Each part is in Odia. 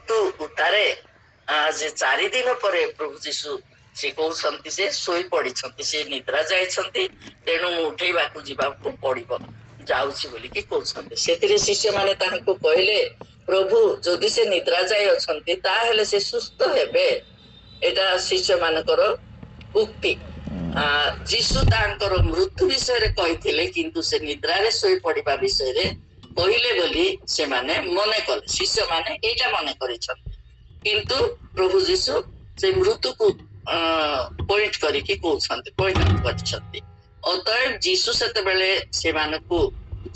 ମୃତ୍ୟୁ ଉତ୍ତାରେ ଯେ 4 ଦିନ ପରେ ପ୍ରଭୁ ଯୀଶୁ ସେ କହୁଛନ୍ତି ସେ ଶୋଇ ପଡିଛନ୍ତି, ସେ ନିଦ୍ରା ଯାଇଛନ୍ତି, ତେଣୁ ମୁଁ ଉଠେଇବାକୁ ଯିବାକୁ ପଡିବ, ଯାଉଛି ବୋଲିକି କହୁଛନ୍ତି। ସେଥିରେ ଶିଷ୍ୟମାନେ ତାହାଙ୍କୁ କହିଲେ, ପ୍ରଭୁ ଯଦି ସେ ନିଦ୍ରା ଯାଇ ଅଛନ୍ତି ତାହେଲେ ସେ ସୁସ୍ଥ ହେବେ। ଏଇଟା ଶିଷ୍ୟ ମାନଙ୍କର ଉକ୍ତି। ଯୀଶୁ ତାଙ୍କର ମୃତ୍ୟୁ ବିଷୟରେ କହିଥିଲେ, କିନ୍ତୁ ସେ ନିଦ୍ରାରେ ଶୋଇ ପଡିବା ବିଷୟରେ କହିଲେ ବୋଲି ସେମାନେ ମନେ କଲେ, ଶିଷ୍ୟମାନେ ଏଇଟା ମନେ କରିଛନ୍ତି। କିନ୍ତୁ ପ୍ରଭୁ ଯୀଶୁ ସେ ମୃତ୍ୟୁକୁ ପଏଣ୍ଟ କରିକି କହୁଛନ୍ତି, ପଏଣ୍ଟ କରିଛନ୍ତି। ଅତଏବ ଯୀଶୁ ସେତେବେଳେ ସେମାନଙ୍କୁ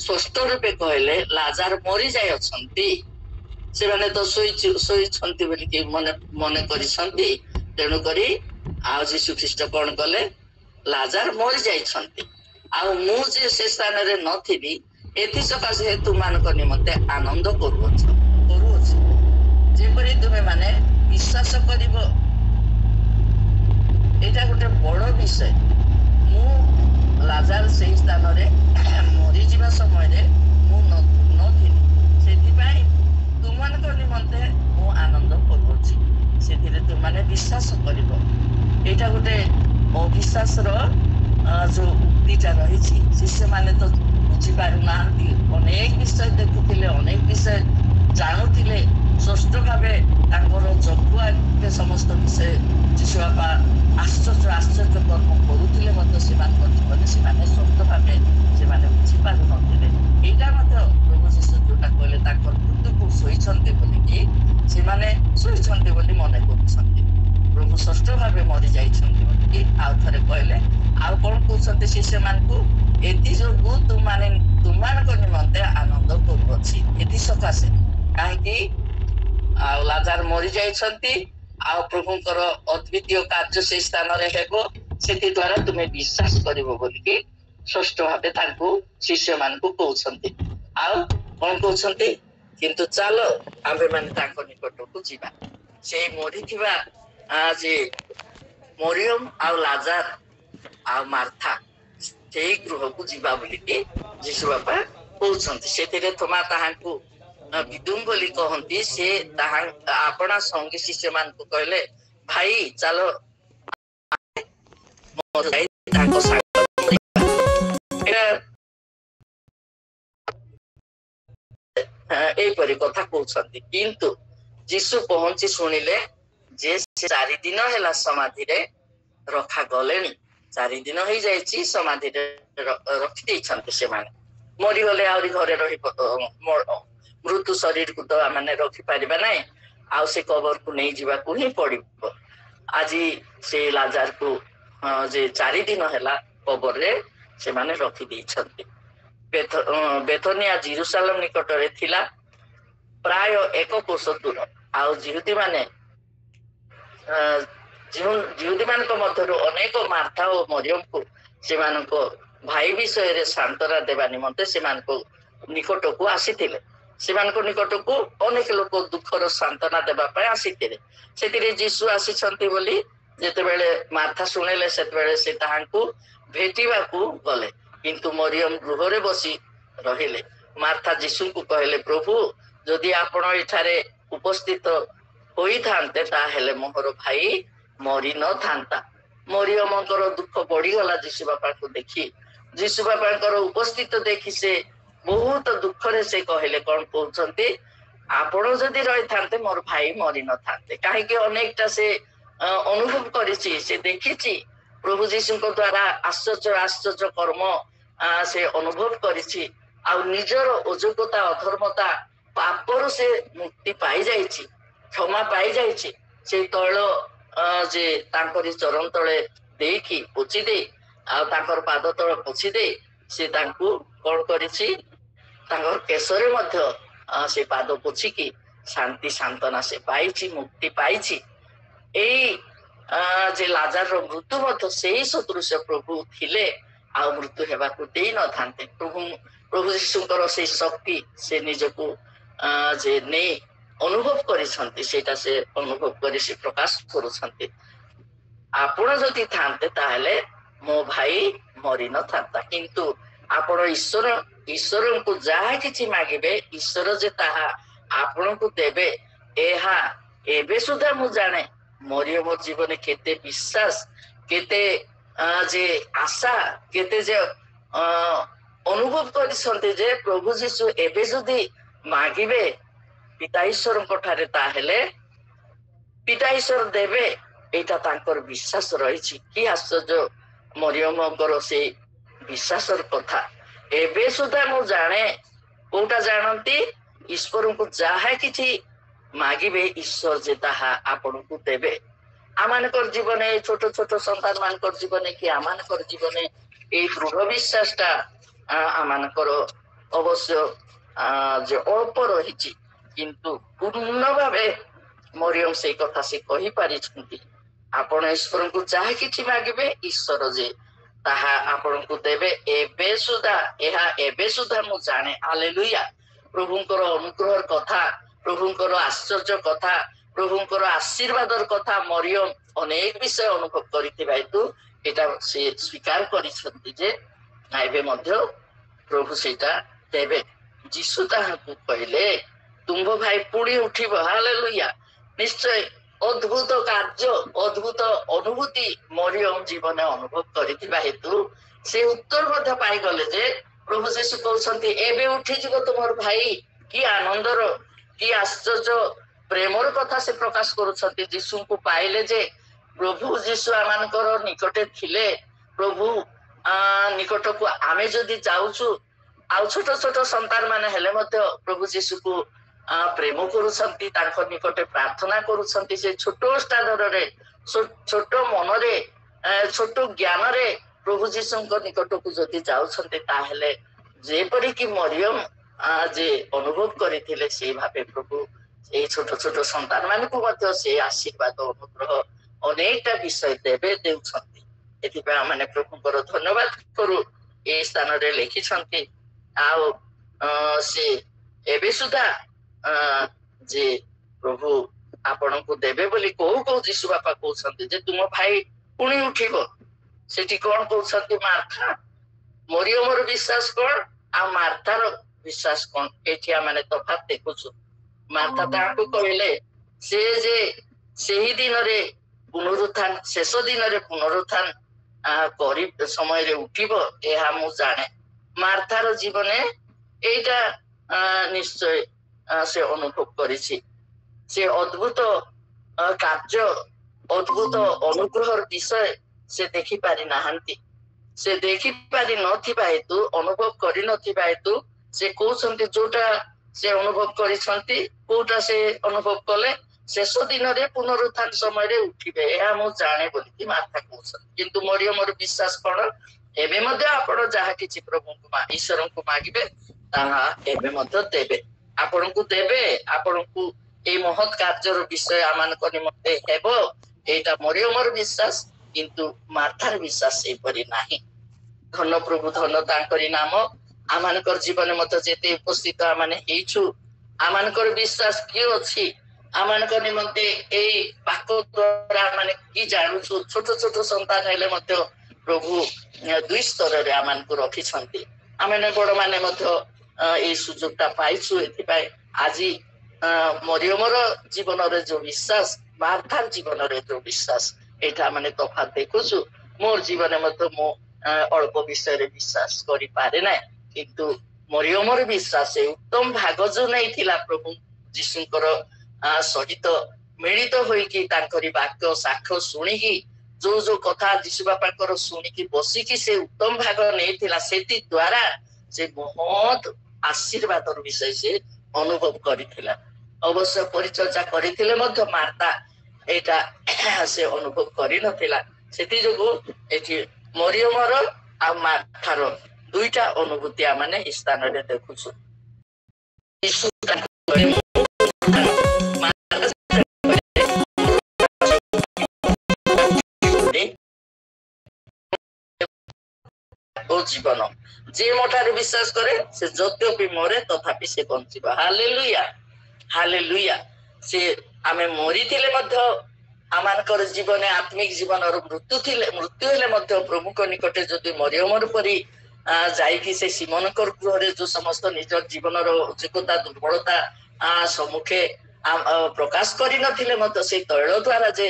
ସ୍ପଷ୍ଟ ରୂପେ କହିଲେ, ଲାଜାର ମରିଯାଇ ଅଛନ୍ତି। ସେମାନେ ତ ଶୋଇଛନ୍ତି ବୋଲିକି ମନେ କରିଛନ୍ତି। ତେଣୁକରି ଆଉ ଯୀଶୁ ଖ୍ରୀଷ୍ଟ କଣ କଲେ, ଲାଜାର ମରି ଯାଇଛନ୍ତି, ଆଉ ମୁଁ ଯେ ସେ ସ୍ଥାନରେ ନଥିବି ଏଥି ସକାଶେ ତୁମାନଙ୍କ ନିମନ୍ତେ ଆନନ୍ଦ କରୁଅଛି। ଯେପରି ତୁମେ ମାନେ ବିଶ୍ୱାସ କରିବ, ଏଇଟା ଗୋଟେ ବଡ ବିଷୟ। ମୁଁ ଲାଜାର ସେଇ ସ୍ଥାନରେ ମରିଯିବା ସମୟରେ ମୁଁ ନଥିଲି, ସେଥିପାଇଁ ତୁମମାନଙ୍କ ନିମନ୍ତେ ମୁଁ ଆନନ୍ଦ କରୁଅଛି, ସେଥିରେ ତୁମମାନେ ବିଶ୍ୱାସ କରିବ। ଏଇଟା ଗୋଟେ ଅବିଶ୍ୱାସର ଯୋଉ ଉକ୍ତିଟା ରହିଛି, ଶିଷ୍ୟମାନେ ତ ବୁଝିପାରୁନାହାନ୍ତି। ଅନେକ ବିଷୟ ଦେଖୁଥିଲେ, ଅନେକ ବିଷୟ ଜାଣୁଥିଲେ, ସ୍ପଷ୍ଟ ଭାବେ ତାଙ୍କର ଚକ୍ଷୁ ଆଗରେ ସମସ୍ତ ବିଷୟ ଯୀଶୁ ବାପା ଆଶ୍ଚର୍ଯ୍ୟ କର୍ମ କରୁଥିଲେ ମଧ୍ୟ ସେମାନଙ୍କ ଜୀବନରେ ସେମାନେ ସ୍ପଷ୍ଟ ଭାବେ ସେମାନେ ବୁଝିପାରୁନଥିଲେ। ଏଇଟା ମଧ୍ୟ ପ୍ରଭୁ ଯୀଶୁ ଯୋଉଟା କହିଲେ, ତାଙ୍କର ମୃତ୍ୟୁକୁ ଶୋଇଛନ୍ତି ବୋଲିକି ସେମାନେ ଶୋଇଛନ୍ତି ବୋଲି ମନେ କରୁଛନ୍ତି, ପ୍ରଭୁ ସ୍ପଷ୍ଟ ଭାବେ ମରି ଯାଇଛନ୍ତି ବୋଲିକି ଆଉ ଥରେ କହିଲେ। ଆଉ କଣ କହୁଛନ୍ତି ଶିଷ୍ୟମାନଙ୍କୁ, ଏଥି ଯୋଗୁ ତୁମମାନଙ୍କ ନିମନ୍ତେ ଆନନ୍ଦ କରୁଅଛି। ଏଥି ସକାଶେ, କାହିଁକି ଆଉ ଲାଜାର ମରି ଯାଇଛନ୍ତି, ଆଉ ପ୍ରଭୁଙ୍କର ଅଦ୍ୱିତୀୟ କାର୍ଯ୍ୟ ସେଇ ସ୍ଥାନରେ ହେବ, ସେଥି ଦ୍ୱାରା ତୁମେ ବିଶ୍ୱାସ କରିବ ବୋଲିକି ସ୍ପଷ୍ଟ ଭାବେ ତାଙ୍କୁ ଶିଷ୍ୟମାନଙ୍କୁ କହୁଛନ୍ତି। ଆଉ କଣ କହୁଛନ୍ତି, କିନ୍ତୁ ଚାଲ ଆମ୍ଭେମାନେ ତାଙ୍କ ନିକଟକୁ ଯିବା। ସେଇ ମରିଥିବା ଯେ ମରିୟମ ଆଉ ଲାଜାର ଆଉ ମାର୍ଥା ସେଇ ଗୃହକୁ ଯିବା ବୋଲିକି ଯୀଶୁ ବାପା କହୁଛନ୍ତି। ସେଥିରେ ଥୋମା ତାହାଙ୍କୁ ବିଦୁମ ବୋଲି କହନ୍ତି, ସେ ଆପଣା ସଙ୍ଗୀ ଶିଷ୍ୟ ମାନଙ୍କୁ କହିଲେ, ଭାଇ ଚାଲ ତାଙ୍କ ଏଇପରି କଥା କହୁଛନ୍ତି। କିନ୍ତୁ ଯୀଶୁ ପହଞ୍ଚି ଶୁଣିଲେ ଯେ 4 ଦିନ ହେଲା ସମାଧିରେ ରଖାଗଲେଣି। 4 ଦିନ ହେଇଯାଇଛି, ସମାଧିରେ ରଖିଦେଇଛନ୍ତି। ସେମାନେ ମରିଗଲେ ଆହୁରି ଘରେ ରହିବ, ମୃତ୍ୟୁ ଶରୀରକୁ ତ ଆମେ ରଖିପାରିବା ନାହିଁ, ଆଉ ସେ କବରକୁ ନେଇଯିବାକୁ ହିଁ ପଡିବ। ଆଜି ସେ ଲାଜାରକୁ ଯେ 4 ଦିନ ହେଲା କବରରେ ସେମାନେ ରଖିଦେଇଛନ୍ତି। ବେଥନିଆ ଜେରୁସାଲେମ ନିକଟରେ ଥିଲା, ପ୍ରାୟ 1 କୋଶ ଦୂର। ଆଉ ଯିହୁଦୀମାନଙ୍କ ମଧ୍ୟରୁ ଅନେକ ମାର୍ଥା ଓ ମରିୟମକୁ ସେମାନଙ୍କ ଭାଇ ବିଷୟରେ ସାନ୍ତ୍ୱନା ଦେବା ନିମନ୍ତେ ସେମାନଙ୍କ ନିକଟକୁ ଆସିଥିଲେ। ସେମାନଙ୍କ ନିକଟକୁ ଅନେକ ଲୋକ ଦୁଃଖର ସାନ୍ତ୍ୱନା ଦେବା ପାଇଁ ଆସିଥିଲେ। ସେଥିରେ ଯୀଶୁ ଆସିଛନ୍ତି ବୋଲି ଯେତେବେଳେ ମାର୍ଥା ଶୁଣିଲେ, ସେତେବେଳେ ସେ ତାହାଙ୍କୁ ଭେଟିବାକୁ ଗଲେ, କିନ୍ତୁ ମରିୟମ ଗୃହରେ ବସି ରହିଲେ। ମାର୍ଥା ଯୀଶୁଙ୍କୁ କହିଲେ, ପ୍ରଭୁ ଯଦି ଆପଣ ଏଠାରେ ଉପସ୍ଥିତ ହୋଇଥାନ୍ତେ ତାହେଲେ ମୋର ଭାଇ ମରି ନଥାନ୍ତା। ମରିୟମଙ୍କର ଦୁଃଖ ବଢିଗଲା ଯୀଶୁ ବାପାଙ୍କୁ ଦେଖି। ଯୀଶୁ ବାପାଙ୍କର ଉପସ୍ଥିତ ଦେଖି ସେ ବହୁତ ଦୁଃଖରେ ସେ କହିଲେ, କଣ କହୁଛନ୍ତି, ଆପଣ ଯଦି ରହିଥାନ୍ତେ ମୋର ଭାଇ ମରି ନଥାନ୍ତେ। କାହିଁକି ଅନେକଟା ସେ ଅନୁଭବ କରିଛି, ସେ ଦେଖିଛି ପ୍ରଭୁ ଯୀଶୁଙ୍କ ଦ୍ଵାରା ଆଶ୍ଚର୍ଯ୍ୟ କର୍ମ ସେ ଅନୁଭବ କରିଛି। ଆଉ ନିଜର ଅଯୋଗ୍ୟତା, ଅଧର୍ମତା, ପାପରୁ ସେ ମୁକ୍ତି ପାଇଯାଇଛି, କ୍ଷମା ପାଇଯାଇଛି। ସେଇ ତୈଳ ଯେ ତାଙ୍କରି ଚରଣ ତଳେ ଦେଇକି ପୋଛି ଦେଇ, ଆଉ ତାଙ୍କର ପାଦ ତଳ ପୋଛି ଦେଇ ସେ ତାଙ୍କୁ କଣ କରିଛି, ତାଙ୍କର କେଶରେ ମଧ୍ୟ ସେ ପାଦ ପୋଛିକି ଶାନ୍ତି ସାନ୍ତ୍ୱନା ସେ ପାଇଛି, ମୁକ୍ତି ପାଇଛି। ଏଇ ଯେ ଲାଜାରର ମୃତ୍ୟୁ ମଧ୍ୟ ସେଇ ସଦୃଶ ପ୍ରଭୁ ଥିଲେ, ଆଉ ମୃତ୍ୟୁ ହେବାକୁ ଦେଇ ନଥାନ୍ତେ। ପ୍ରଭୁ ଯୀଶୁଙ୍କର ସେଇ ଶକ୍ତି ସେ ନିଜକୁ ଯେ ନେଇ ଅନୁଭବ କରିଛନ୍ତି, ସେଇଟା ସେ ଅନୁଭବ କରି ସେ ପ୍ରକାଶ କରୁଛନ୍ତି। ଆପଣ ଯଦି ଥାନ୍ତେ ତାହେଲେ ମୋ ଭାଇ ମରି ନଥାନ୍ତା। କିନ୍ତୁ ଆପଣ ଈଶ୍ୱରଙ୍କୁ ଯାହା କିଛି ମାଗିବେ, ଈଶ୍ୱର ଯେ ତାହା ଆପଣଙ୍କୁ ଦେବେ, ଏହା ଏବେ ସୁଦ୍ଧା ମୁଁ ଜାଣେ ମରିୟମ ଜୀବନ କେତେ ବିଶ୍ୱାସ, କେତେ ଯେ ଆଶା, କେତେ ଯେ ଅନୁଭବ କରିଛନ୍ତି ଯେ ପ୍ରଭୁ ଯୀଶୁ ଏବେ ଯଦି ମାଗିବେ ପିତା ଈଶ୍ୱରଙ୍କ ଠାରେ ତାହେଲେ ପିତା ଈଶ୍ୱର ଦେବେ, ଏଇଟା ତାଙ୍କର ବିଶ୍ୱାସ ରହିଛି। କି ଆଶ୍ଚର୍ଯ୍ୟ ମରିୟମଙ୍କର ସେଇ ବିଶ୍ୱାସର କଥା। ଏବେ ସୁଦ୍ଧା ମୁଁ ଜାଣେ, କୋଉଟା ଜାଣନ୍ତି? ଈଶ୍ୱରଙ୍କୁ ଯାହା କିଛି ମାଗିବେ ଈଶ୍ୱର ଯେ ତାହା ଆପଣଙ୍କୁ ଦେବେ। ଆମମାନଙ୍କର ଜୀବନେ, ଏଇ ଛୋଟ ଛୋଟ ସନ୍ତାନ ମାନଙ୍କର ଜୀବନେ କି ଆମମାନଙ୍କର ଜୀବନେ ଏଇ ଦୃଢ ବିଶ୍ୱାସ ଟା ଆମମାନଙ୍କର ଅବଶ୍ୟ ଯେ ଅଳ୍ପ ରହିଛି, କିନ୍ତୁ ପୂର୍ଣ୍ଣ ଭାବେ ମରିୟମ ସେଇ କଥା ସେ କହିପାରିଛନ୍ତି। ଆପଣ ଈଶ୍ୱରଙ୍କୁ ଯାହା କିଛି ମାଗିବେ ଈଶ୍ୱର ଯେ ତାହା ଆପଣଙ୍କୁ ଦେବେ। ଏବେ ସୁଦ୍ଧା, ଏହା ଏବେ ସୁଦ୍ଧା ମୁଁ ଜାଣେ। ହାଲେଲୁୟା। ପ୍ରଭୁଙ୍କର ଅନୁଗ୍ରହର କଥା, ପ୍ରଭୁଙ୍କର ଆଶ୍ଚର୍ଯ୍ୟ କଥା, ପ୍ରଭୁଙ୍କର ଆଶୀର୍ବାଦର କଥା ମରିୟମ ଅନେକ ବିଷୟ ଅନୁଭବ କରିଥିବା ହେତୁ ଏଇଟା ସେ ସ୍ୱୀକାର କରିଛନ୍ତି ଯେ ଏବେ ମଧ୍ୟ ପ୍ରଭୁ ସେଇଟା ଦେବେ। ଯୀଶୁ ତାହାକୁ କହିଲେ ତୁମ୍ଭ ଭାଇ ପୁଣି ଉଠିବ। ହାଲେଲୁୟା। ନିଶ୍ଚୟ ଅଦ୍ଭୁତ କାର୍ଯ୍ୟ, ଅଦ୍ଭୁତ ଅନୁଭୂତି ମରିୟମ ଜୀବନ ଅନୁଭବ କରିଥିବା ହେତୁ ସେ ଉତ୍ତର ମଧ୍ୟ ପାଇଗଲେ ଯେ ପ୍ରଭୁ ଯୀଶୁ କହୁଛନ୍ତି ଏବେ ଉଠିଯିବ ତୁମର ଭାଇ। କି ଆନନ୍ଦର, କି ଆଶ୍ଚର୍ଯ୍ୟ ପ୍ରେମର କଥା ସେ ପ୍ରକାଶ କରୁଛନ୍ତି। ଯୀଶୁଙ୍କୁ ପାଇଲେ ଯେ ପ୍ରଭୁ ଯୀଶୁ ଆମମାନଙ୍କର ନିକଟରେ ଥିଲେ। ପ୍ରଭୁ ନିକଟକୁ ଆମେ ଯଦି ଯାଉଛୁ, ଆଉ ଛୋଟ ଛୋଟ ସନ୍ତାନ ମାନେ ହେଲେ ମଧ୍ୟ ପ୍ରଭୁ ଯୀଶୁକୁ ପ୍ରେମ କରୁଛନ୍ତି, ତାଙ୍କ ନିକଟରେ ପ୍ରାର୍ଥନା କରୁଛନ୍ତି। ସେ ଛୋଟ ସ୍ତରରେ, ଛୋଟ ମନରେ, ଛୋଟ ଜ୍ଞାନରେ ପ୍ରଭୁ ଯୀଶୁଙ୍କ ନିକଟକୁ ଯଦି ଯାଉଛନ୍ତି ତାହେଲେ ଯେପରିକି ମରିୟମ ଯେ ଅନୁଭବ କରିଥିଲେ ସେଇ ଭାବେ ପ୍ରଭୁ ଏଇ ଛୋଟ ଛୋଟ ସନ୍ତାନ ମାନଙ୍କୁ ମଧ୍ୟ ସେ ଆଶୀର୍ବାଦ, ଅନୁଗ୍ରହ ଅନେକଟା ବିଷୟ ଦେବେ, ଦେଉଛନ୍ତି। ଏଥିପାଇଁ ଆମେ ପ୍ରଭୁଙ୍କର ଧନ୍ୟବାଦ କରୁ। ଏଇ ସ୍ଥାନରେ ଲେଖିଛନ୍ତି ଆଉ ସେ ଏବେ ସୁଦ୍ଧା ଯେ ପ୍ରଭୁ ଆପଣଙ୍କୁ ଦେବେ ବୋଲି କୋଉ କୋଉ ଯୀଶୁ ବାପା କହୁଛନ୍ତି ଯେ ତୁମ ଭାଇ ପୁଣି ଉଠିବ। ସେଠି କଣ କହୁଛନ୍ତି? ମାର୍ଥା। ମରିୟମର ବିଶ୍ୱାସ କଣ ଆଉ ମାର୍ଥାର ବିଶ୍ୱାସ କଣ, ଏଠି ଆମେ ତଫାତ ଦେଖୁଛୁ। ମାର୍ଥା ତାହାକୁ କହିଲେ ସେ ଯେ ସେହି ଦିନରେ ପୁନରୁତ୍ଥାନ, ଶେଷ ଦିନରେ ପୁନରୁତ୍ଥାନ କରି ସମୟରେ ଉଠିବ, ଏହା ମୁଁ ଜାଣେ। ମାର୍ଥାର ଜୀବନେ ଏଇଟା ନିଶ୍ଚୟ ସେ ଅନୁଭବ କରିଛି। ସେ ଅଦ୍ଭୁତ କାର୍ଯ୍ୟ, ଅଦ୍ଭୁତ ଅନୁଗ୍ରହର ବିଷୟ ସେ ଦେଖିପାରି ନାହାନ୍ତି। ସେ ଦେଖିପାରି ନଥିବା ହେତୁ, ଅନୁଭବ କରିନଥିବା ହେତୁ ସେ କହୁଛନ୍ତି ଯୋଉଟା ସେ ଅନୁଭବ କରିଛନ୍ତି, କୋଉଟା ସେ ଅନୁଭବ କଲେ ଶେଷ ଦିନରେ ପୁନରୁତ୍ଥାନ ସମୟରେ ଉଠିବେ, ଏହା ମୁଁ ଜାଣେ ବୋଲିକି ମାର୍ଥା କହୁଛନ୍ତି। କିନ୍ତୁ ମରିୟମର ବିଶ୍ୱାସ କଣ? ଏବେ ମଧ୍ୟ ଆପଣ ଯାହା କିଛି ପ୍ରଭୁଙ୍କୁ ଈଶ୍ୱରଙ୍କୁ ମାଗିବେ ତାହା ଏବେ ମଧ୍ୟ ଦେବେ, ଆପଣଙ୍କୁ ଦେବେ। ଆପଣଙ୍କୁ ଏଇ ମହତ୍ କାର୍ଯ୍ୟର ବିଷୟ ଆମମାନଙ୍କ ନିମନ୍ତେ ହେବ, ଏଇଟା ମରିୟମର ବିଶ୍ୱାସ। କିନ୍ତୁ ମାର୍ଥାର ବିଶ୍ୱାସ ସେପରି ନାହିଁ। ଧନ ପ୍ରଭୁ, ଧନ ତାଙ୍କରି ନାମ। ଆମମାନଙ୍କର ଜୀବନ ମଧ୍ୟ ଯେତେ ଉପସ୍ଥିତ ଆମେ ହେଇଛୁ, ଆମମାନଙ୍କର ବିଶ୍ୱାସ କିଏ ଅଛି? ଆମମାନଙ୍କ ନିମନ୍ତେ ଏଇ ପାକ ଦ୍ୱାରା ମାନେ କି ଜାଣୁଛୁ? ଛୋଟ ଛୋଟ ସନ୍ତାନ ହେଲେ ମଧ୍ୟ ପ୍ରଭୁ ଦୁଇ ସ୍ତରରେ ଆମମାନଙ୍କୁ ରଖିଛନ୍ତି। ଆମେ ବଡ ମାନେ ମଧ୍ୟ ଏଇ ସୁଯୋଗ ଟା ପାଇଛୁ। ଏଥିପାଇଁ ଆଜି ମରିୟମର ଜୀବନରେ ଯୋଉ ବିଶ୍ୱାସ, ମାର୍ଥାର ଜୀବନରେ ଯୋଉ ବିଶ୍ୱାସ, ଏଇଟା ଆମେ ତଫାତ ଦେଖୁଛୁ। ମୋର ଜୀବନରେ ମଧ୍ୟ ମୁଁ ଅଳ୍ପ ବିଷୟରେ ବିଶ୍ୱାସ କରିପାରେ ନାହିଁ, କିନ୍ତୁ ମରିୟମର ବିଶ୍ୱାସ ଉତ୍ତମ ଭାଗ ଯୋଉ ନେଇଥିଲା ପ୍ରଭୁ ଯୀଶୁଙ୍କର ସହିତ ମିଳିତ ହୋଇକି ତାଙ୍କରି ବାକ୍ୟ ସାକ୍ଷ୍ୟ ଶୁଣିକି ଯୋଉ ଯୋଉ କଥା ଯୀଶୁ ବାପାଙ୍କର ଶୁଣିକି ବସିକି ସେ ଉତ୍ତମ ଭାଗ ନେଇଥିଲା, ସେଥି ଦ୍ୱାରା ସେ ବହୁତ ଆଶୀର୍ବାଦର ବିଷୟ ସେ ଅନୁଭବ କରିଥିଲା। ଅବଶ୍ୟ ପରିଚର୍ଯା କରିଥିଲେ ମଧ୍ୟ ମାର୍ଥା ଏଇଟା ସେ ଅନୁଭବ କରିନଥିଲା। ସେଥି ଯୋଗୁ ଏଠି ମରିୟମର ଆଉ ମାର୍ଥାର ଦୁଇଟା ଅନୁଭୂତି ଆମେ ଏ ସ୍ଥାନରେ ଦେଖୁଛୁ। ଜୀବନ ଯେ ମୋ ଠାରେ ବିଶ୍ୱାସ କରେ ସେ ଯଦ୍ୟପି ମରେ ତଥାପି ସେ ବଞ୍ଚିବ। Hallelujah, hallelujah. ସେ ଆମେ ମରିଥିଲେ ମଧ୍ୟ ଆମମାନଙ୍କର ଜୀବନେ ଆତ୍ମିକ ଜୀବନର ମୃତ୍ୟୁ ହେଲେ ମଧ୍ୟ ପ୍ରଭୁଙ୍କ ନିକଟରେ ଯଦି ମରିୟମର ପରି ଯାଇକି ସେ ସିମୋନଙ୍କର ଗୃହରେ ଯୋଉ ସମସ୍ତ ନିଜ ଜୀବନର ଯୋଗ୍ୟତା ଦୁର୍ବଳତା ସମ୍ମୁଖେ ପ୍ରକାଶ କରିନଥିଲେ ମଧ୍ୟ ସେଇ ତୈଳ ଦ୍ଵାରା ଯେ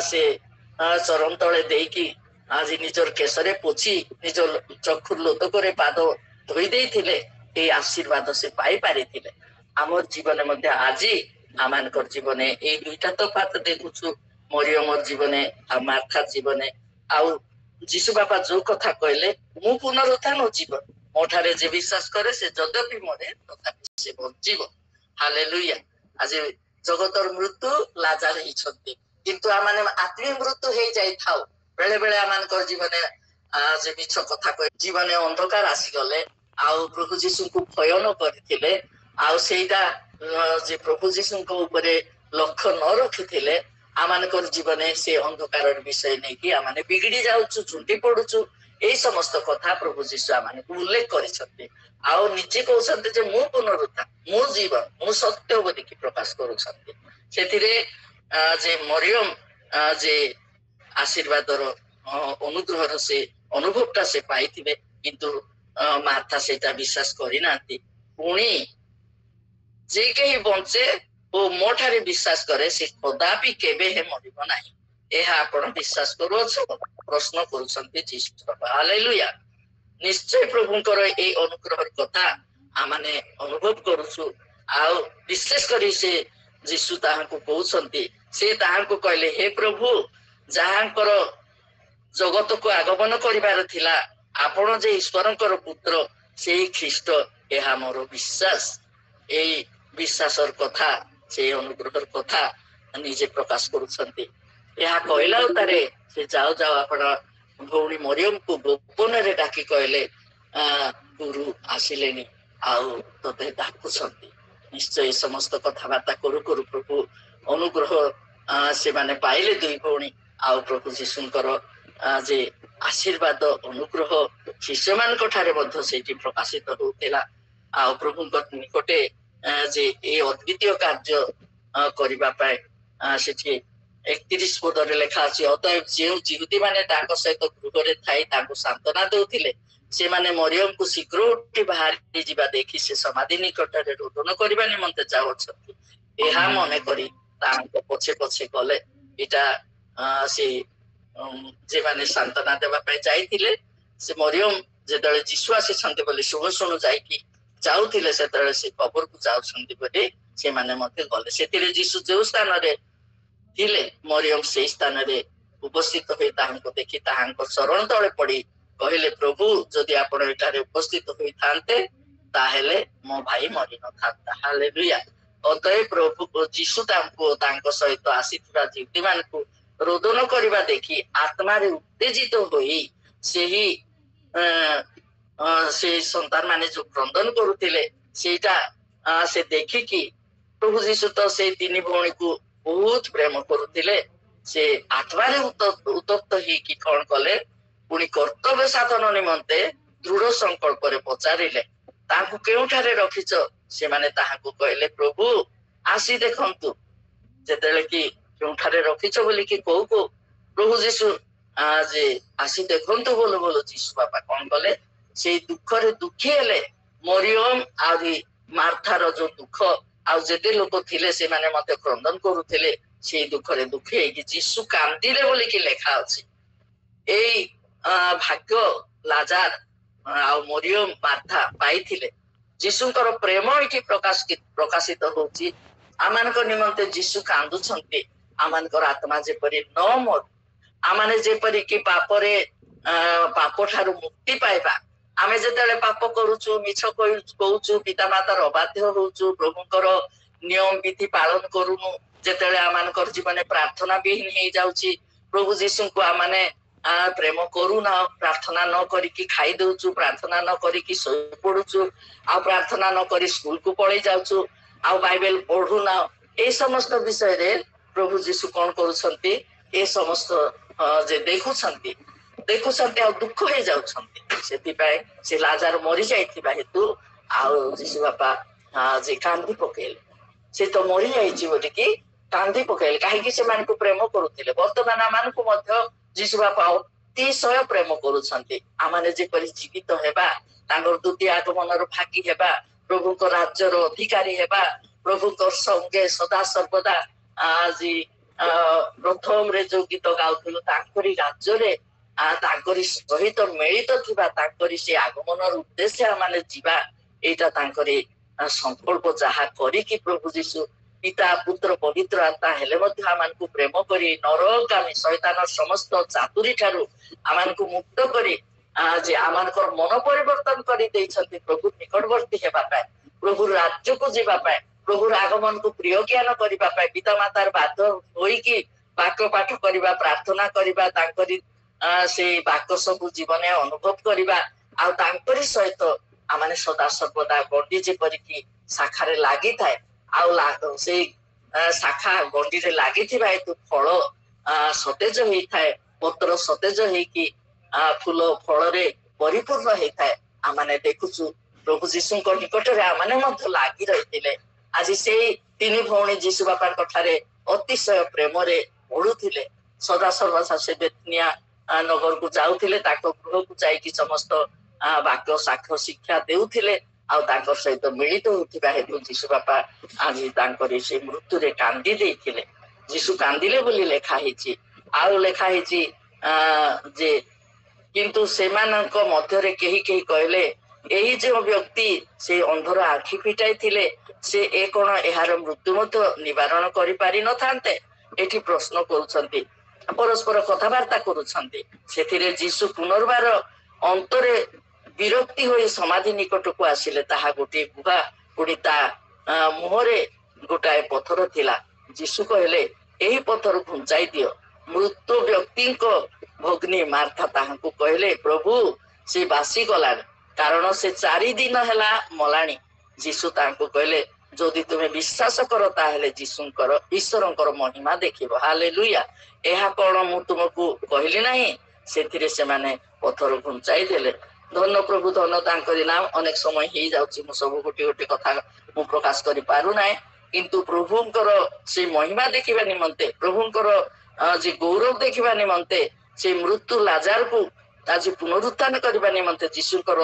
ସେ ଚରଣ ତଳେ ଦେଇକି ଆଜି ନିଜର କେଶରେ ପୋଛି ନିଜ ଚକ୍ଷୁ ଲୋତକରେ ପାଦ ଧୋଇ ଦେଇଥିଲେ ଏଇ ଆଶୀର୍ବାଦ ସେ ପାଇ ପାରିଥିଲେ। ଆମର ଜୀବନ ମଧ୍ୟ ଆଜି ଆମମାନଙ୍କର ଜୀବନେ ଏଇ ଦୁଇଟା ତଫାତ ଦେଖୁଛୁ, ମରିୟମର ଜୀବନେ ଆଉ ମାର୍ଥା ଜୀବନେ। ଆଉ ଯୀଶୁ ବାପା ଯୋଉ କଥା କହିଲେ, ମୁଁ ପୁନରୁତ୍ଥାନ ଜୀବନ, ମୋ ଠାରେ ଯେ ବିଶ୍ୱାସ କରେ ସେ ଯଦ୍ୟପି ମରେ ତଥାପି ସେ ବଞ୍ଚିବ। ହାଲେଲୁୟା। ଆଜି ଜଗତର ମୃତ୍ୟୁ ଲାଜାର ହେଇଛନ୍ତି, କିନ୍ତୁ ଆମମାନେ ଆତ୍ମୀୟ ମୃତ୍ୟୁ ହେଇଯାଇଥାଉ। ବେଳେ ବେଳେ ଆମମାନଙ୍କର ଜୀବନେ ଯେ ମିଛ କଥା କହି ଜୀବନେ ଅନ୍ଧକାର ଆସିଗଲେ ଆଉ ପ୍ରଭୁ ଯୀଶୁଙ୍କୁ ଭୟ ନ କରିଥିଲେ, ଆଉ ସେଇଟା ଯେ ପ୍ରଭୁ ଯୀଶୁଙ୍କ ଉପରେ ଲକ୍ଷ୍ୟ ନ ରଖିଥିଲେ, ଆମମାନଙ୍କର ଜୀବନେ ସେ ଅନ୍ଧକାରର ବିଷୟ ନେଇକି ଆମେ ବିଗିଡି ଯାଉଛୁ, ଝୁଣ୍ଟି ପଡୁଛୁ। ଏଇ ସମସ୍ତ କଥା ପ୍ରଭୁ ଯୀଶୁ ଆମମାନଙ୍କୁ ଉଲ୍ଲେଖ କରିଛନ୍ତି। ଆଉ ନିଜେ କହୁଛନ୍ତି ଯେ ମୁଁ ପୁନରୁତ୍ଥାନ, ମୁଁ ଜୀବନ, ମୁଁ ସତ୍ୟ ବୋଲିକି ପ୍ରକାଶ କରୁଛନ୍ତି। ସେଥିରେ ଯେ ମରିୟମ ଯେ ଆଶୀର୍ବାଦର ଅନୁଗ୍ରହର ସେ ଅନୁଭବଟା ସେ ପାଇଥିବେ, କିନ୍ତୁ ମାର୍ଥା ସେଇଟା ବିଶ୍ୱାସ କରିନାହାନ୍ତି। ପୁଣି ଯେ କେହି ବଞ୍ଚେ ଓ ମୋ ଠାରେ ବିଶ୍ୱାସ କରେ ସେ କଦାପି କେବେ ହେ ମରିବ ନାହିଁ। ଏହା ଆପଣ ବିଶ୍ୱାସ କରୁଅଛୁ? ପ୍ରଶ୍ନ କରୁଛନ୍ତି ଯୀଶୁ ବାପା। ହାଲେଲୁୟା। ନିଶ୍ଚୟ ପ୍ରଭୁଙ୍କର ଏଇ ଅନୁଗ୍ରହର କଥା ଆମେ ଅନୁଭବ କରୁଛୁ। ଆଉ ବିଶେଷ କରି ସେ ଯୀଶୁ ତାହାଙ୍କୁ କହୁଛନ୍ତି, ସେ ତାହାଙ୍କୁ କହିଲେ, ହେ ପ୍ରଭୁ, ଯାହାଙ୍କର ଜଗତକୁ ଆଗମନ କରିବାର ଥିଲା, ଆପଣ ଯେ ଈଶ୍ୱରଙ୍କର ପୁତ୍ର, ସେଇ ଖ୍ରୀଷ୍ଟ, ଏହା ମୋର ବିଶ୍ୱାସ। ଏଇ ବିଶ୍ୱାସର କଥା, ସେଇ ଅନୁଗ୍ରହର କଥା ନିଜେ ପ୍ରକାଶ କରୁଛନ୍ତି। ଏହା କହିଲା ଉତ୍ତାରେ ସେ ଯାଉ ଯାଉ ଆପଣ ଭଉଣୀ ମରିୟମକୁ ଗୋପନରେ ଡାକି କହିଲେ, ଗୁରୁ ଆସିଲେନି ଆଉ ତତେ ଡାକୁଛନ୍ତି। ନିଶ୍ଚୟ ଏ ସମସ୍ତ କଥାବାର୍ତ୍ତା କରୁ କରୁ ପ୍ରଭୁ ଅନୁଗ୍ରହ ସେମାନେ ପାଇଲେ ଦୁଇ ଭଉଣୀ। ଆଉ ପ୍ରଭୁ ଯୀଶୁଙ୍କର ଯେ ଆଶୀର୍ବାଦ ଅନୁଗ୍ରହ ଶିଷ୍ୟମାନଙ୍କ ଠାରେ ମଧ୍ୟ ସେଇଠି ପ୍ରକାଶିତ ହଉଥିଲା। ଆଉ ପ୍ରଭୁଙ୍କ ନିକଟେ ଯେ ଏ ଅଦ୍ୱିତୀୟ କାର୍ଯ୍ୟ କରିବା ପାଇଁ ସେଠି 31 ପଦରେ ଲେଖା ଅଛି, ଅତଏବ ଯେଉଁ ଯିହୁଦୀ ମାନେ ତାଙ୍କ ସହିତ ଗୃହରେ ଥାଇ ତାଙ୍କୁ ସାନ୍ତ୍ୱନା ଦେଉଥିଲେ, ସେମାନେ ମରିୟମକୁ ଶୀଘ୍ର ଉଠି ବାହାରି ଯିବା ଦେଖି ସେ ସମାଧି ନିକଟରେ ରୋଦନ କରିବା ନିମନ୍ତେ ଯାଉଅଛନ୍ତି। ଏହା ମନେ କରି ତାଙ୍କ ପଛେ ପଛେ ଗଲେ। ଏଇଟା ସେ ଯେମାନେ ସାନ୍ତ୍ୱନା ଦେବା ପାଇଁ ଯାଇଥିଲେ, ସେ ମରିୟମ ଯେତେବେଳେ ଯୀଶୁ ଆସିଛନ୍ତି ବୋଲି ଶୁଣୁ ଶୁଣୁ ଯାଇକି ଯାଉଥିଲେ, ସେତେବେଳେ ସେ କବରକୁ ଯାଉଛନ୍ତି ବୋଲି ସେମାନେ ମଧ୍ୟ ଗଲେ। ସେଥିରେ ଯୀଶୁ ଯୋଉ ସ୍ଥାନରେ ଥିଲେ, ମରିୟମ ସେଇ ସ୍ଥାନରେ ଉପସ୍ଥିତ ହୋଇ ତାହାଙ୍କୁ ଦେଖି ତାହାଙ୍କ ଶରଣ ତଳେ ପଡି କହିଲେ, ପ୍ରଭୁ, ଯଦି ଆପଣ ଏଠାରେ ଉପସ୍ଥିତ ହୋଇଥାନ୍ତେ ତାହେଲେ ମୋ ଭାଇ ମରିନଥାନ୍ତା। ହାଲେଲୁୟା। ଅତଏବ ପ୍ରଭୁ ଯୀଶୁ ତାଙ୍କୁ ତାଙ୍କ ସହିତ ଆସିଥିବା ଯିହୁଦୀ ମାନଙ୍କୁ ରୋଦନ କରିବା ଦେଖି ଆତ୍ମାରେ ଉତ୍ତେଜିତ ହୋଇ ସେହି ସେ ସନ୍ତାନ ମାନେ ଯୋଉ କ୍ରନ୍ଦନ କରୁଥିଲେ ସେଇଟା ସେ ଦେଖିକି, ପ୍ରଭୁ ଯୀଶୁ ତ ସେଇ ତିନି ଭଉଣୀକୁ ବହୁତ ପ୍ରେମ କରୁଥିଲେ, ସେ ଆତ୍ମାରେ ଉତ୍ତପ୍ତ ହେଇକି କଣ କଲେ, ପୁଣି କର୍ତ୍ତବ୍ୟ ସାଧନ ନିମନ୍ତେ ଦୃଢ ସଂକଳ୍ପରେ ପଚାରିଲେ, ତାଙ୍କୁ କେଉଁଠାରେ ରଖିଛ? ସେମାନେ ତାହାଙ୍କୁ କହିଲେ, ପ୍ରଭୁ ଆସି ଦେଖନ୍ତୁ। ଯେତେବେଳେ କି କେଉଁଠାରେ ରଖିଛ ବୋଲିକି କହୁ କହୁ ପ୍ରଭୁ ଯୀଶୁ ଯେ ଆସି ଦେଖନ୍ତୁ ବୋଲୁ ବୋଲୁ ଯୀଶୁ ବାପା କଣ କଲେ, ସେଇ ଦୁଃଖରେ ଦୁଃଖୀ ହେଲେ। ମରିୟମ ଆହୁରି ମାର୍ଥାର ଯୋଉ ଦୁଃଖ, ଆଉ ଯେତେ ଲୋକ ଥିଲେ ସେମାନେ ମଧ୍ୟ କ୍ରନ୍ଦନ କରୁଥିଲେ, ସେଇ ଦୁଃଖରେ ଦୁଃଖୀ ହେଇକି ଯୀଶୁ କାନ୍ଦିଲେ ବୋଲିକି ଲେଖା ଅଛି। ଏଇ ଭାଗ୍ୟ ଲାଜାର ଆଉ ମରିୟମ ମାର୍ଥା ପାଇଥିଲେ। ଯୀଶୁଙ୍କର ପ୍ରେମ ଏଠି ପ୍ରକାଶିତ ହଉଛି। ଆମମାନଙ୍କ ନିମନ୍ତେ ଯୀଶୁ କାନ୍ଦୁଛନ୍ତି, ଆମମାନଙ୍କର ଆତ୍ମା ଯେପରି ନ ମରୁ, ଆମମାନେ ଯେପରିକି ପାପରେ ପାପ ଠାରୁ ମୁକ୍ତି ପାଇବା। ଆମେ ଯେତେବେଳେ ପାପ କରୁଛୁ, ମିଛ କହୁଛୁ, ପିତାମାତାର ଅବାଧ୍ୟ ହଉଛୁ, ପ୍ରଭୁଙ୍କର ନିୟମ ବିଧି ପାଳନ କରୁନୁ, ଯେତେବେଳେ ଆମମାନଙ୍କର ଜୀବନରେ ପ୍ରାର୍ଥନା ବିହୀନ ହେଇଯାଉଛି, ପ୍ରଭୁ ଯୀଶୁଙ୍କୁ ଆମମାନେ ପ୍ରେମ କରୁନା, ପ୍ରାର୍ଥନା ନ କରିକି ଖାଇ ଦଉଛୁ, ପ୍ରାର୍ଥନା ନ କରିକି ଶୋଇ ପଡୁଛୁ, ଆଉ ପ୍ରାର୍ଥନା ନ କରି ସ୍କୁଲକୁ ପଳେଇ ଯାଉଛୁ, ଆଉ ବାଇବେଲ ପଢୁନା। ଏଇ ସମସ୍ତ ବିଷୟରେ ପ୍ରଭୁ ଯୀଶୁ କଣ କରୁଛନ୍ତି, ଏ ସମସ୍ତ ଯେ ଦେଖୁଛନ୍ତି ଆଉ ଦୁଃଖ ହେଇଯାଉଛନ୍ତି। ସେଥିପାଇଁ ସେ ଲାଜାର ମରି ଯାଇଥିବା ହେତୁ ଆଉ ଯୀଶୁ ବାପା ଯେ କାନ୍ଦି ପକେଇଲେ, ସେ ତ ମରି ଯାଇଛି ବୋଲିକି କାନ୍ଦି ପକେଇଲେ, କାହିଁକି ସେମାନଙ୍କୁ ପ୍ରେମ କରୁଥିଲେ। ବର୍ତ୍ତମାନ ଆମମାନଙ୍କୁ ମଧ୍ୟ ଯୀଶୁ ବାପା ଅତିଶୟ ପ୍ରେମ କରୁଛନ୍ତି। ଆମମାନେ ଯେପରି ଜୀବିତ ହେବା, ତାଙ୍କର ଦ୍ୱିତୀୟ ଆଗମନର ଭାଗୀ ହେବା, ପ୍ରଭୁଙ୍କ ରାଜ୍ୟର ଅଧିକାରୀ ହେବା, ପ୍ରଭୁଙ୍କ ସଙ୍ଗେ ସଦା ସର୍ବଦା ଆଜି ପ୍ରଥମରେ ଯୋଉ ଗୀତ ଗାଉଥିଲୁ ତାଙ୍କରି ରାଜ୍ୟରେ ତାଙ୍କରି ସହିତ ମିଳିତ ଥିବା ତାଙ୍କରି ସେ ଆଗମନର ଉଦ୍ଦେଶ୍ୟ ମାନେ ଯିବା ଏଇଟା ତାଙ୍କରି ସଂକଳ୍ପ ଯାହା କରିକି ପ୍ରଭୁ ଯୀଶୁ ପିତା ପୁତ୍ର ପବିତ୍ର ଆତ୍ମା ହେଲେ ମଧ୍ୟ ଆମମାନଙ୍କୁ ପ୍ରେମ କରି ନରକାମୀ ଶୈତାନର ସମସ୍ତ ଚାତୁରୀ ଠାରୁ ଆମମାନଙ୍କୁ ମୁକ୍ତ କରି ଯେ ଆମମାନଙ୍କର ମନ ପରିବର୍ତ୍ତନ କରି ଦେଇଛନ୍ତି ପ୍ରଭୁ ନିକଟବର୍ତ୍ତୀ ହେବା ପାଇଁ ପ୍ରଭୁ ରାଜ୍ୟକୁ ଯିବା ପାଇଁ ପ୍ରଭୁର ଆଗମନକୁ ପ୍ରିୟ ଜ୍ଞାନ କରିବା ପାଇଁ ପିତା ମାତାର ବାଧ୍ୟ ହୋଇକି ବାକ୍ୟ ପାଠ କରିବା ପ୍ରାର୍ଥନା କରିବା ତାଙ୍କରି ସେଇ ବାକ୍ୟ ସବୁ ଜୀବନରେ ଅନୁଭବ କରିବା ଆଉ ତାଙ୍କରି ସହିତ ଆମେ ସଦା ସର୍ବଦା ଗଣ୍ଡି ଯେପରିକି ଶାଖାରେ ଲାଗିଥାଏ ଆଉ ସେଇ ଶାଖା ଗଣ୍ଡିରେ ଲାଗିଥିବା ହେତୁ ଫଳ ସତେଜ ହେଇଥାଏ ପତ୍ର ସତେଜ ହେଇକି ଫୁଲ ଫଳରେ ପରିପୂର୍ଣ୍ଣ ହେଇଥାଏ ଆମେ ଦେଖୁଛୁ ପ୍ରଭୁ ଯୀଶୁଙ୍କ ନିକଟରେ ଆମେ ମଧ୍ୟ ଲାଗି ରହିଥିଲେ ଆଜି ସେଇ ତିନି ଭଉଣୀ ଯୀଶୁ ବାପାଙ୍କ ଠାରେ ଅତିଶୟ ପ୍ରେମରେ ପଢୁଥିଲେ ସଦା ସର୍ବଦା ସେ ବେତନିଆ ନଗରକୁ ଯାଉଥିଲେ ତାଙ୍କ ଗୃହକୁ ଯାଇକି ସମସ୍ତ ବାକ୍ୟ ସାକ୍ଷ୍ୟ ଶିକ୍ଷା ଦେଉଥିଲେ ଆଉ ତାଙ୍କ ସହିତ ମିଳିତ ହଉଥିବା ହେତୁ ଯୀଶୁ ବାପା ଆଜି ତାଙ୍କରି ସେ ମୃତ୍ୟୁରେ କାନ୍ଦି ଦେଇଥିଲେ ଯୀଶୁ କାନ୍ଦିଲେ ବୋଲି ଲେଖା ହେଇଛି ଆଉ ଲେଖା ହେଇଛି ଯେ କିନ୍ତୁ ସେମାନଙ୍କ ମଧ୍ୟରେ କେହି କେହି କହିଲେ ଏହି ଯେଉଁ ବ୍ୟକ୍ତି ସେ ଅନ୍ଧର ଆଖି ଫିଟାଇ ଥିଲେ ସେ କଣ ଏହାର ମୃତ୍ୟୁ ମଧ୍ୟ ନିବାରଣ କରିପାରି ନଥାନ୍ତେ ଏଠି ପ୍ରଶ୍ନ କରୁଛନ୍ତି ପରସ୍ପର କଥାବାର୍ତ୍ତା କରୁଛନ୍ତି ସେଥିରେ ଯୀଶୁ ପୁନର୍ବାର ଅନ୍ତରେ ବିରକ୍ତି ହୋଇ ସମାଧି ନିକଟକୁ ଆସିଲେ ତାହା ଗୋଟିଏ ଗୁହା ପୁଣି ତା ମୁହଁରେ ଗୋଟାଏ ପଥର ଥିଲା ଯୀଶୁ କହିଲେ ଏହି ପଥର ଘୁଞ୍ଚାଇ ଦିଅ ମୃତ ବ୍ୟକ୍ତିଙ୍କ ଭଗ୍ନୀ ମାର୍ଥା ତାହାଙ୍କୁ କହିଲେ ପ୍ରଭୁ ସେ ବାସି ଗଲାଣି କାରଣ ସେ 4 ଦିନ ହେଲା ମଲାଣି ଯୀଶୁ ତାଙ୍କୁ କହିଲେ ଯଦି ତୁମେ ବିଶ୍ୱାସ କର ତାହେଲେ ଯୀଶୁଙ୍କର ଈଶ୍ୱରଙ୍କର ମହିମା ଦେଖିବ ହାଲେଲୁୟା ଏହା କଣ ମୁଁ ତୁମକୁ କହିଲି ନାହିଁ ସେଥିରେ ସେମାନେ ପଥର ଘୁଞ୍ଚାଇ ଦେଲେ ଧନ୍ୟ ପ୍ରଭୁ ଧନ୍ୟ ତାଙ୍କରି ନାମ ଅନେକ ସମୟ ହେଇଯାଉଛି ମୁଁ ସବୁ ଗୋଟିଏ ଗୋଟିଏ କଥା ମୁଁ ପ୍ରକାଶ କରି ପାରୁନାହିଁ କିନ୍ତୁ ପ୍ରଭୁଙ୍କର ସେ ମହିମା ଦେଖିବା ନିମନ୍ତେ ପ୍ରଭୁଙ୍କର ଯେ ଗୌରବ ଦେଖିବା ନିମନ୍ତେ ସେ ମୃତ୍ୟୁ ଲାଜାରକୁ ଆଜି ପୁନରୁତ୍ଥାନ କରିବା ନିମନ୍ତେ ଯୀଶୁଙ୍କର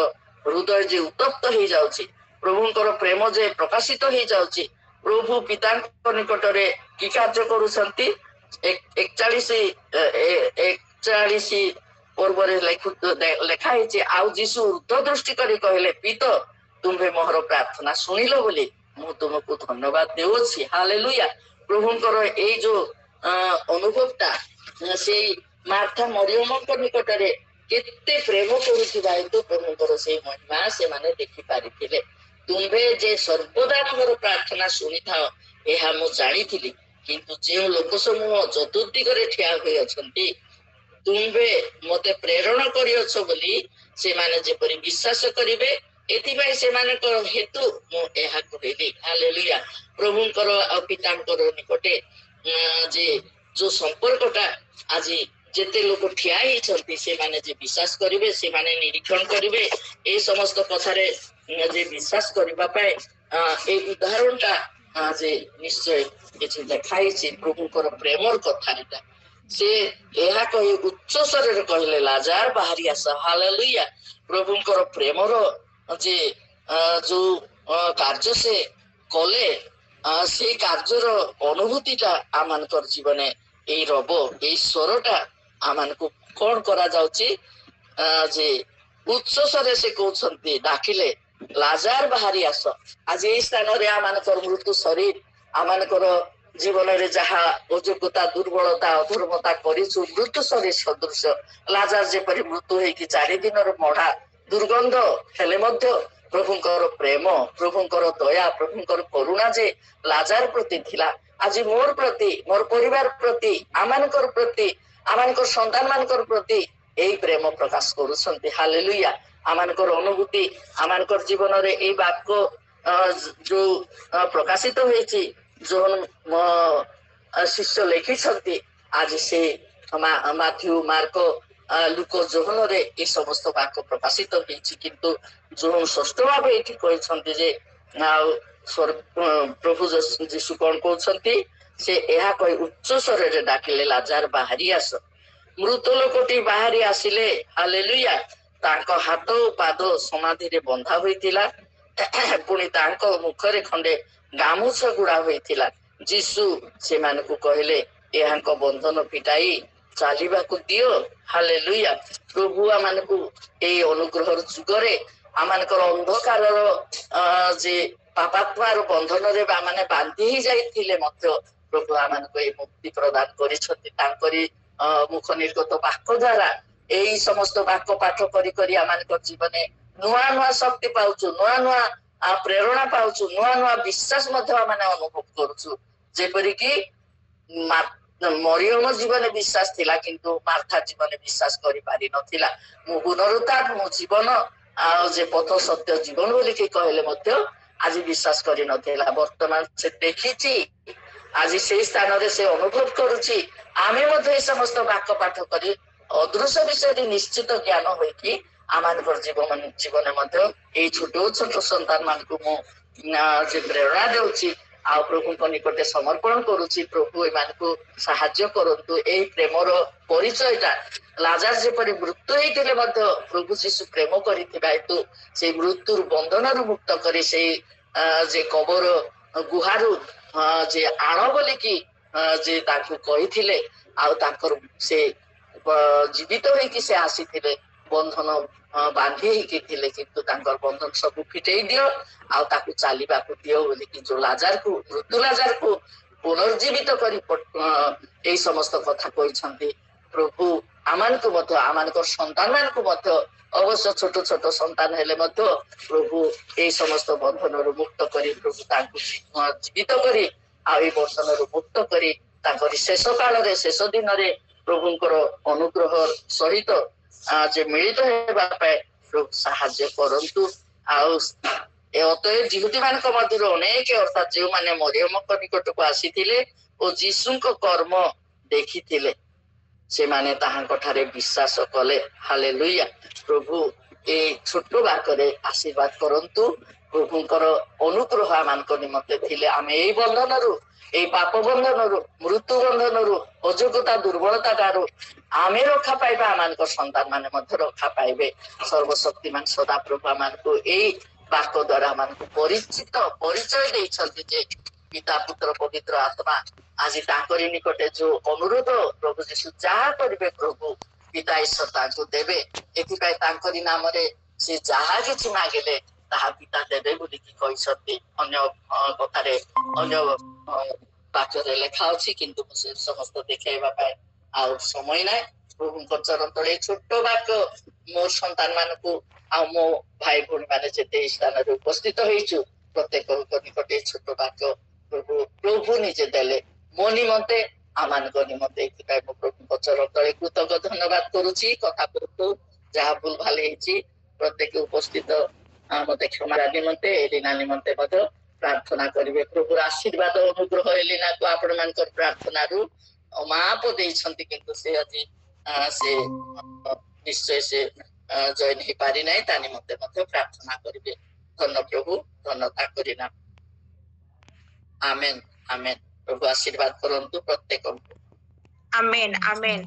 ହୃଦୟ ଯେ ଉତ୍ତପ୍ତ ହେଇଯାଉଛି ପ୍ରଭୁଙ୍କର ପ୍ରେମ ଯେ ପ୍ରକାଶିତ ହେଇଯାଉଛି ପ୍ରଭୁ ପିତାଙ୍କ ନିକଟରେ କି କାର୍ଯ୍ୟ କରୁଛନ୍ତି 41 ପର୍ବରେ ଲେଖା ହେଇଛି ଆଉ ଯୀଶୁ ଉର୍ଦ୍ଧ ଦୃଷ୍ଟି କରି କହିଲେ ପିତ ତୁମ୍ଭେ ମୋର ପ୍ରାର୍ଥନା ଶୁଣିଲ ବୋଲି ମୁଁ ତୁମକୁ ଧନ୍ୟବାଦ ଦେଉଛି ହାଲେଲୁୟା ପ୍ରଭୁଙ୍କର ଏଇ ଯୋଉ ଅନୁଭବଟା ସେଇ ମାର୍ଥା ମରିୟମଙ୍କ ନିକଟରେ କେତେ ପ୍ରେମ କରୁଥିବା ହେତୁ ପ୍ରଭୁଙ୍କର ସେଇ ମହିମା ସେମାନେ ଦେଖି ପାରିଥିଲେ ତୁମ୍ଭେ ଯେ ସର୍ବଦା ମୋର ପ୍ରାର୍ଥନା ଶୁଣିଥାଅ ଏହା ମୁଁ ଜାଣିଥିଲି କିନ୍ତୁ ଯେଉଁ ଲୋକ ସମୂହ ଚତୁର୍ଦିଗରେ ଠିଆ ହୋଇ ଅଛନ୍ତି ତୁମ୍ଭେ ମତେ ପ୍ରେରଣ କରିଅଛ ବୋଲି ସେମାନେ ଯେପରି ବିଶ୍ୱାସ କରିବେ ଏଥିପାଇଁ ସେମାନଙ୍କର ହେତୁ ମୁଁ ଏହା କହିଲି ହାଲେଲୁୟା ପ୍ରଭୁଙ୍କର ଆଉ ପିତାଙ୍କର ନିକଟେ ଯେ ଯୋଉ ସମ୍ପର୍କଟା ଆଜି ଯେତେ ଲୋକ ଠିଆ ହେଇଛନ୍ତି ସେମାନେ ଯେ ବିଶ୍ୱାସ କରିବେ ସେମାନେ ନିରୀକ୍ଷଣ କରିବେ এই ସମସ୍ତ କଥାରେ ଯେ ବିଶ୍ୱାସ କରିବା ପାଇଁ এই ଉଦାହରଣଟା ଯେ ନିଶ୍ଚୟ କିଛି ଲେଖା ହେଇଛି ପ୍ରଭୁଙ୍କର ପ୍ରେମର କଥାଟା ସେ ଏହା କହି ଉଚ୍ଚ ସ୍ୱରରେ କହିଲେ ଲାଜାର ବାହାରି ଆସ ହାଲେଲୁୟା ପ୍ରଭୁଙ୍କର ପ୍ରେମର ଯେ ଯୋଉ କାର୍ଯ୍ୟ ସେ କଲେ ସେଇ କାର୍ଯ୍ୟର ଅନୁଭୂତିଟା ଆମମାନଙ୍କର ଜୀବନେ ଏଇ ରବ ଏଇ ସ୍ୱରଟା ଆମମାନଙ୍କୁ କଣ କରାଯାଉଛି ଯେ ଉଚ୍ଚ ସ୍ୱରରେ ସେ କହୁଛନ୍ତି ଡାକିଲେ ଲାଜାର ବାହାରି ଆସ ଆଜି ଏଇ ସ୍ଥାନରେ ଆମମାନଙ୍କର ମୃତ୍ୟୁ ଶରୀର ଆମମାନଙ୍କର ଜୀବନରେ ଯାହା ଅଯୋଗ୍ୟତା ଦୁର୍ବଳତା ଅଧର୍ମତା କରିଛୁ ମୃତ୍ୟୁ ଶରୀର ସଦୃଶ ଲାଜାର ଯେପରି ମୃତ୍ୟୁ ହେଇକି 4 ଦିନର ମଢା ଦୁର୍ଗନ୍ଧ ହେଲେ ମଧ୍ୟ ପ୍ରଭୁଙ୍କର ପ୍ରେମ ପ୍ରଭୁଙ୍କର ଦୟା ପ୍ରଭୁଙ୍କର କରୁଣା ଯେ ଲାଜାର ପ୍ରତି ଥିଲା ଆଜି ମୋର ପ୍ରତି ମୋର ପରିବାର ପ୍ରତି ଆମମାନଙ୍କର ପ୍ରତି ଆମମାନଙ୍କର ସନ୍ତାନ ମାନଙ୍କର ପ୍ରତି ଏଇ ପ୍ରେମ ପ୍ରକାଶ କରୁଛନ୍ତି ହାଲେଲୁୟା ଆମମାନଙ୍କର ଅନୁଭୂତି ଆମମାନଙ୍କର ଜୀବନରେ ଏଇ ବାକ୍ୟ ଯୋଉ ପ୍ରକାଶିତ ହେଇଛି ଯୋଉ ଶିଷ୍ୟ ଲେଖିଛନ୍ତି ଆଜି ସେ ମାଥ୍ୟୁ ମାର୍କ ଲୁକ ଯୋହନରେ ଏ ସମସ୍ତ ବାକ୍ୟ ପ୍ରକାଶିତ ହେଇଛି କିନ୍ତୁ ଯୋଉ ଷଷ୍ଠ ଭାବେ ଏଠି କହିଛନ୍ତି ଯେ ଆଉ ପ୍ରଭୁ ଯୀଶୁ କଣ କହୁଛନ୍ତି ସେ ଏହା କହି ଉଚ୍ଚ ସ୍ୱରରେ ଡାକିଲେ ଲାଜାର ବାହାରି ଆସ ମୃତ ଲୋକଟି ବାହାରି ଆସିଲେ ହାଲେଲୁୟା ତାଙ୍କ ହାତ ଓ ପାଦ ସମାଧିରେ ବନ୍ଧା ହୋଇଥିଲା ପୁଣି ତାଙ୍କ ମୁଖରେ ଖଣ୍ଡେ ଗାମୁଛା ଗୁଡା ହୋଇଥିଲା। ଯୀଶୁ ସେମାନଙ୍କୁ କହିଲେ ଏହାଙ୍କ ବନ୍ଧନ ଫିଟାଇ ଚାଲିବାକୁ ଦିଅ। ହାଲେଲୁୟା। ପ୍ରଭୁ ଆମମାନଙ୍କୁ ଏଇ ଅନୁଗ୍ରହର ଯୁଗରେ ଆମମାନଙ୍କର ଅନ୍ଧକାରର ଯେ ପାପାତ୍ମାର ବନ୍ଧନରେ ମାନେ ବାନ୍ଧି ହେଇ ଯାଇଥିଲେ ମଧ୍ୟ ପ୍ରଭୁ ଆମମାନଙ୍କୁ ଏଇ ମୁକ୍ତି ପ୍ରଦାନ କରିଛନ୍ତି ତାଙ୍କରି ମୁଖ ନିର୍ଗତ ବାକ୍ୟ ଦ୍ଵାରା। ଏଇ ସମସ୍ତ ବାକ୍ୟ ପାଠ କରି କରି ଆମମାନଙ୍କ ଜୀବନରେ ନୂଆ ନୂଆ ଶକ୍ତି ପାଉଛୁ, ନୂଆ ନୂଆ ପ୍ରେରଣା ପାଉଛୁ, ନୂଆ ନୂଆ ବିଶ୍ୱାସ ମଧ୍ୟ ଆମେ ଅନୁଭବ କରୁଛୁ। ଯେପରିକି ମରିୟମ ଜୀବନ ବିଶ୍ୱାସ ଥିଲା କିନ୍ତୁ ମାର୍ଥା ଜୀବନ ବିଶ୍ୱାସ କରିପାରି ନଥିଲା। ମୁଁ ପୁନରୁତ୍ଥାନ, ମୋ ଜୀବନ ଆଉ ଯେ ପଥ ସତ୍ୟ ଜୀବନ ବୋଲିକି କହିଲେ ମଧ୍ୟ ଆଜି ବିଶ୍ୱାସ କରିନଥିଲା। ବର୍ତ୍ତମାନ ସେ ଦେଖିଛି, ଆଜି ସେଇ ସ୍ଥାନରେ ସେ ଅନୁଭବ କରୁଛି। ଆମେ ମଧ୍ୟ ଏ ସମସ୍ତ ବାକ୍ୟ ପାଠ କରି ଅଦୃଶ୍ୟ ବିଷୟରେ ନିଶ୍ଚିତ ଜ୍ଞାନ ହୋଇକି ଆମମାନଙ୍କର ଜୀବନରେ ମଧ୍ୟ ଏଇ ଛୋଟ ଛୋଟ ସନ୍ତାନ ମାନଙ୍କୁ ମୁଁ ଯେ ପ୍ରେରଣା ଦେଉଛି ଆଉ ପ୍ରଭୁଙ୍କ ନିକଟରେ ସମର୍ପଣ କରୁଛି। ପ୍ରଭୁ ଏମାନଙ୍କୁ ସାହାଯ୍ୟ କରନ୍ତୁ। ଏଇ ପ୍ରେମର ପରିଚୟଟା ଲାଜାର ଯେପରି ମୃତ୍ୟୁ ହେଇଥିଲେ ମଧ୍ୟ ପ୍ରଭୁ ଯୀଶୁ ପ୍ରେମ କରିଥିବା ହେତୁ ସେଇ ମୃତ୍ୟୁରୁ ବନ୍ଧନରୁ ମୁକ୍ତ କରି ସେଇ ଯେ କବର ଗୁହାରୁ ଯେ ଆଣ ବୋଲିକି ଯେ ତାଙ୍କୁ କହିଥିଲେ ଆଉ ତାଙ୍କର ସେ ଜୀବିତ ହେଇକି ସେ ଆସିଥିଲେ। ବନ୍ଧନ ବାନ୍ଧି ହେଇକି ଥିଲେ କିନ୍ତୁ ତାଙ୍କର ବନ୍ଧନ ସବୁ ଫିଟେଇ ଦିଅ ଆଉ ତାକୁ ଚାଲିବାକୁ ଦିଅ ବୋଲିକି ଯୋଉ ଲାଜାରକୁ ମୃତ୍ୟୁ ଲାଜାରକୁ ପୁନର୍ଜୀବିତ କରି ଏଇ ସମସ୍ତ କଥା କହିଛନ୍ତି। ପ୍ରଭୁ ଆମମାନଙ୍କୁ ମଧ୍ୟ ଆମମାନଙ୍କର ସନ୍ତାନ ମାନଙ୍କୁ ମଧ୍ୟ ଅବଶ୍ୟ ଛୋଟ ଛୋଟ ସନ୍ତାନ ହେଲେ ମଧ୍ୟ ପ୍ରଭୁ ଏଇ ସମସ୍ତ ବନ୍ଧନରୁ ମୁକ୍ତ କରି ପ୍ରଭୁ ତାଙ୍କୁ ଜୀବିତ କରି ଆଉ ଏଇ ବନ୍ଧନରୁ ମୁକ୍ତ କରି ତାଙ୍କରି ଶେଷ କାଳରେ ଶେଷ ଦିନରେ ପ୍ରଭୁଙ୍କର ଅନୁଗ୍ରହ ସହିତ ଯେ ମିଳିତ ହେବା ପାଇଁ ପ୍ରଭୁ ସାହାଯ୍ୟ କରନ୍ତୁ। ଆଉ ଅତଏବ ଯିହୁଦୀ ମାନଙ୍କ ମଧ୍ୟରୁ ଅନେକ ଅର୍ଥାତ ଯେଉଁମାନେ ମରିୟମଙ୍କ ନିକଟକୁ ଆସିଥିଲେ ଓ ଯୀଶୁଙ୍କ କର୍ମ ଦେଖିଥିଲେ ସେମାନେ ତାହାଙ୍କ ଠାରେ ବିଶ୍ୱାସ କଲେ। ହାଲେଲୁୟା। ପ୍ରଭୁ ଏଇ ଛୋଟ ବାକ୍ୟରେ ଆଶୀର୍ବାଦ କରନ୍ତୁ। ପ୍ରଭୁଙ୍କର ଅନୁଗ୍ରହ ଆମମାନଙ୍କ ନିମନ୍ତେ ଥିଲେ ଆମେ ଏଇ ବନ୍ଧନରୁ, ଏଇ ପାପ ବନ୍ଧନରୁ, ମୃତ୍ୟୁ ବନ୍ଧନରୁ, ଅଯୋଗ୍ୟତା ଦୁର୍ବଳତା ଠାରୁ ଆମେ ରକ୍ଷା ପାଇବା, ଆମମାନଙ୍କ ସନ୍ତାନ ମାନେ ମଧ୍ୟ ରକ୍ଷା ପାଇବେ। ସର୍ବଶକ୍ତିମାନ ସଦାପ୍ରଭୁ ଆମମାନଙ୍କୁ ଏଇ ବାକ୍ୟ ଦ୍ଵାରା ଆମମାନଙ୍କୁ ପରିଚୟ ଦେଇଛନ୍ତି ଯେ ପିତା ପୁତ୍ର ପବିତ୍ର ଆତ୍ମା ଆଜି ତାଙ୍କରି ନିକଟରେ ଯୋଉ ଅନୁରୋଧ ପ୍ରଭୁ ଯୀଶୁ ଯାହା କରିବେ ପ୍ରଭୁ ପିତା ଈଶ୍ୱର ତାଙ୍କୁ ଦେବେ। ଏଥିପାଇଁ ତାଙ୍କରି ନାମରେ ସେ ଯାହା କିଛି ମାଗିଲେ ତାହା ପିତା ଦେବେ ବୋଲିକି କହିଛନ୍ତି। ଅନ୍ୟ କଥାରେ ଅନ୍ୟ ବାକ୍ୟରେ ଲେଖା ଅଛି କିନ୍ତୁ ମୁଁ ସେ ସମସ୍ତ ଦେଖେଇବା ପାଇଁ ଆଉ ସମୟ ନାହିଁ। ପ୍ରଭୁଙ୍କ ଚରଣ ତଳେ ଛୋଟ ବାକ୍ୟ ମୋ ସନ୍ତାନ ମାନଙ୍କୁ ଆଉ ମୋ ଭାଇ ଭଉଣୀ ମାନେ ଯେତେ ଏହି ସ୍ଥାନରେ ଉପସ୍ଥିତ ହେଇଛୁ ପ୍ରତ୍ୟେକଙ୍କ ନିକଟରେ ଛୋଟ ବାକ୍ୟ ପ୍ରଭୁ ନିଜେ ଦେଲେ ମୋ ନିମନ୍ତେ ଆମମାନଙ୍କ ନିମନ୍ତେ। ଏଥିପାଇଁ ମୁଁ ପ୍ରଭୁଙ୍କ ଚରଣ ତଳେ କୃତଜ୍ଞ ଧନ୍ୟବାଦ କରୁଛି। କଥା ପ୍ରଭୁ ଯାହା ଭୁଲ ଭାଲ ହେଇଛି ପ୍ରତ୍ୟେକ ଉପସ୍ଥିତ ମତେ କ୍ଷମା ନିମନ୍ତେ ଏଲିନା ନିମନ୍ତେ ମଧ୍ୟ ପ୍ରାର୍ଥନା କରିବେ। ପ୍ରଭୁର ଆଶୀର୍ବାଦ ଅନୁଗ୍ରହ ଏଲିନାକୁ ଆପଣ ମାନଙ୍କର ପ୍ରାର୍ଥନାରୁ ମାପ ଦେଇଛନ୍ତି କିନ୍ତୁ ସେ ଆଜି ସେ ନିଶ୍ଚୟ ସେ ଜଏନ ହେଇପାରି ନାହିଁ ତା ନିମନ୍ତେ ମଧ୍ୟ ପ୍ରାର୍ଥନା କରିବେ। ଧନ୍ୟ ପ୍ରଭୁ, ଧନ୍ୟ ତାଙ୍କରି ନାମ। ଆମେନ୍ ଆମେନ୍। ପ୍ରଭୁ ଆଶୀର୍ବାଦ କରନ୍ତୁ ପ୍ରତ୍ୟେକଙ୍କୁ। ଆମେନ୍ ଆମେନ୍।